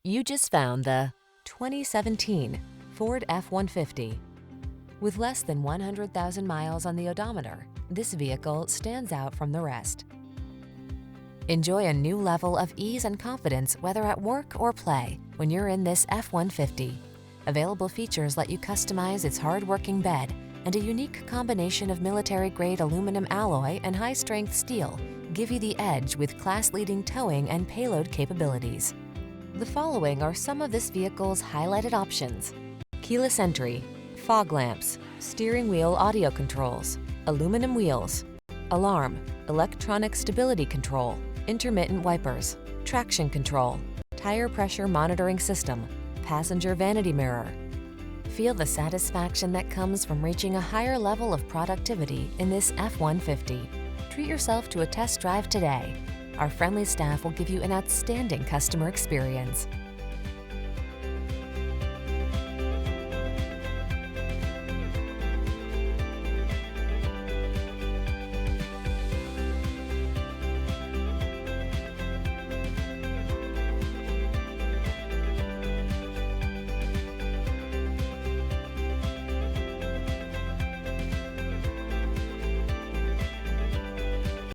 You just found the 2017 Ford F-150. With less than 100,000 miles on the odometer, this vehicle stands out from the rest. Enjoy a new level of ease and confidence whether at work or play when you're in this F-150. Available features let you customize its hard-working bed, and a unique combination of military-grade aluminum alloy and high-strength steel give you the edge with class-leading towing and payload capabilities. The following are some of this vehicle's highlighted options: keyless entry, fog lamps, steering wheel audio controls, aluminum wheels, alarm, electronic stability control, intermittent wipers, traction control, tire pressure monitoring system, passenger vanity mirror. Feel the satisfaction that comes from reaching a higher level of productivity in this F-150. Treat yourself to a test drive today. Our friendly staff will give you an outstanding customer experience.